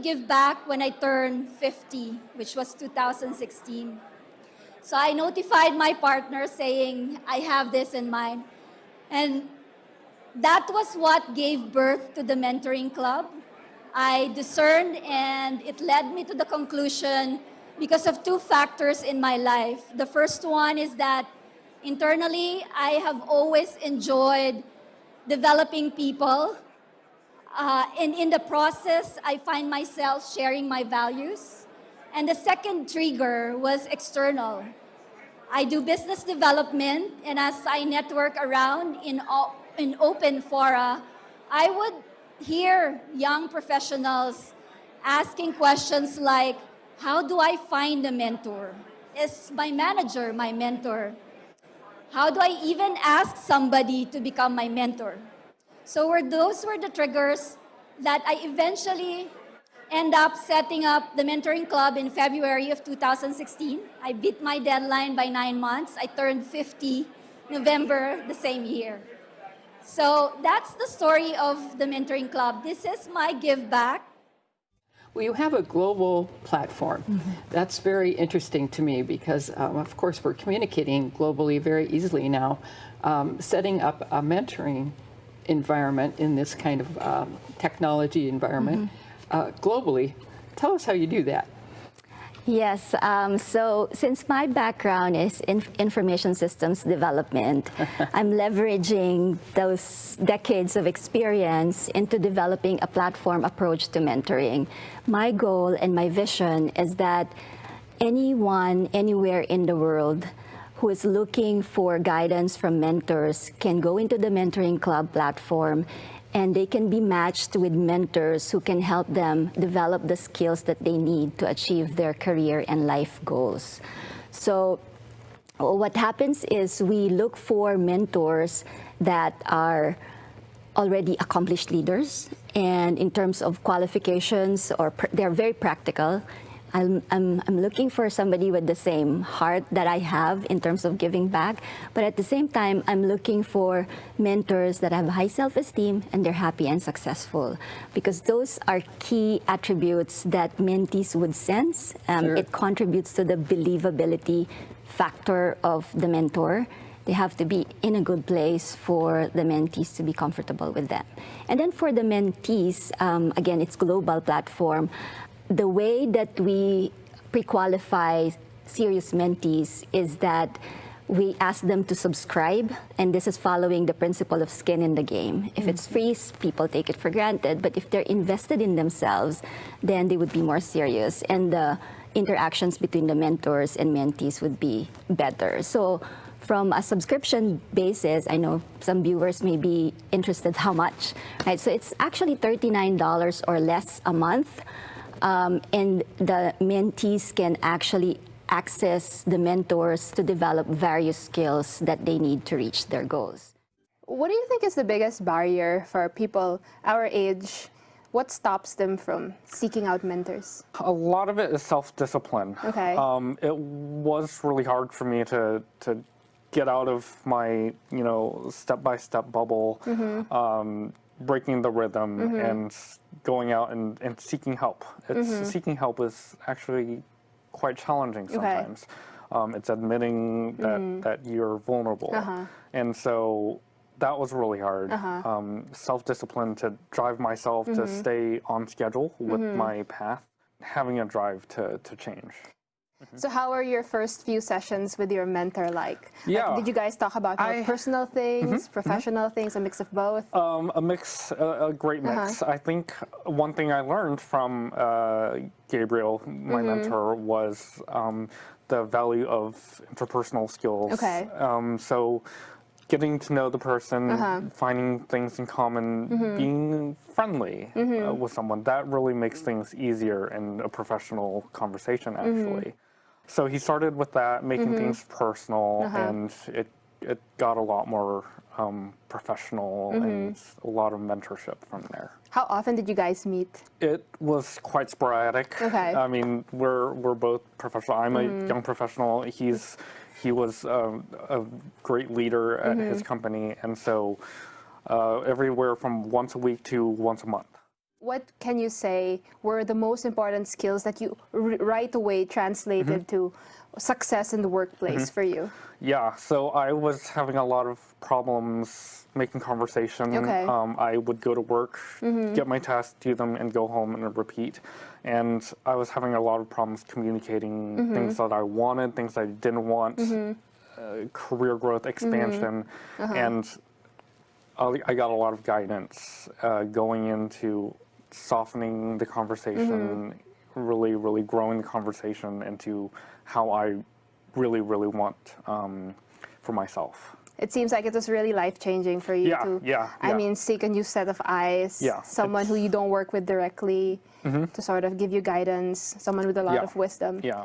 give back when I turned 50, which was 2016. So I notified my partner saying, I have this in mind. And that was what gave birth to the Mentoring Club. I discerned and it led me to the conclusion because of two factors in my life. The first one is that internally, I have always enjoyed developing people. And in the process, I find myself sharing my values. And the second trigger was external. I do business development, and as I network around in open fora, I would hear young professionals asking questions like, how do I find a mentor? Is my manager my mentor? How do I even ask somebody to become my mentor? So those were the triggers that I eventually end up setting up the Mentoring Club in February of 2016. I beat my deadline by 9 months. I turned 50 November the same year. So that's the story of the Mentoring Club. This is my give back. Well, you have a global platform. That's very interesting to me because, of course, we're communicating globally very easily now. Setting up a mentoring environment in this kind of technology environment globally. Tell us how you do that. Yes, so since my background is in information systems development, I'm leveraging those decades of experience into developing a platform approach to mentoring. My goal and my vision is that anyone, anywhere in the world who is looking for guidance from mentors can go into the Mentoring Club platform and they can be matched with mentors who can help them develop the skills that they need to achieve their career and life goals. So what happens is we look for mentors that are already accomplished leaders, and in terms of qualifications, they're very practical. I'm looking for somebody with the same heart that I have in terms of giving back, but at the same time, I'm looking for mentors that have high self-esteem and they're happy and successful, because those are key attributes that mentees would sense. Sure. It contributes to the believability factor of the mentor. They have to be in a good place for the mentees to be comfortable with them. And then for the mentees, again, it's global platform. The way that we pre-qualify serious mentees is that we ask them to subscribe, and this is following the principle of skin in the game. If it's free, people take it for granted, but if they're invested in themselves, then they would be more serious, and the interactions between the mentors and mentees would be better. So from a subscription basis, I know some viewers may be interested how much, right? So it's actually $39 or less a month. And the mentees can actually access the mentors to develop various skills that they need to reach their goals. What do you think is the biggest barrier for people our age? What stops them from seeking out mentors? A lot of it is self-discipline. Okay. It was really hard for me to get out of my, step-by-step bubble, breaking the rhythm and going out and seeking help. Seeking help is actually quite challenging sometimes. Okay. It's admitting that you're vulnerable. And so that was really hard. Self-discipline to drive myself to stay on schedule with my path, having a drive to change. So how were your first few sessions with your mentor like? Yeah. Like, did you guys talk about more personal things, professional things, a mix of both? A mix, a great mix. I think one thing I learned from Gabriel, my mentor, was the value of interpersonal skills. Okay. So getting to know the person, finding things in common, being friendly with someone, that really makes things easier in a professional conversation, actually. So he started with that, making things personal, and it got a lot more professional and a lot of mentorship from there. How often did you guys meet? It was quite sporadic. Okay. I mean, we're both professional. I'm a young professional. He was a great leader at his company, and so everywhere from once a week to once a month. What can you say were the most important skills that you right away translated to success in the workplace for you? Yeah, so I was having a lot of problems making conversation. Okay. I would go to work, get my tasks, do them, and go home and repeat. And I was having a lot of problems communicating things that I wanted, things I didn't want, career growth, expansion. And I got a lot of guidance going into softening the conversation, really, really growing the conversation into how I really, really want for myself. It seems like it was really life-changing for you to, I mean, seek a new set of eyes, someone who you don't work with directly to sort of give you guidance, someone with a lot of wisdom. Yeah.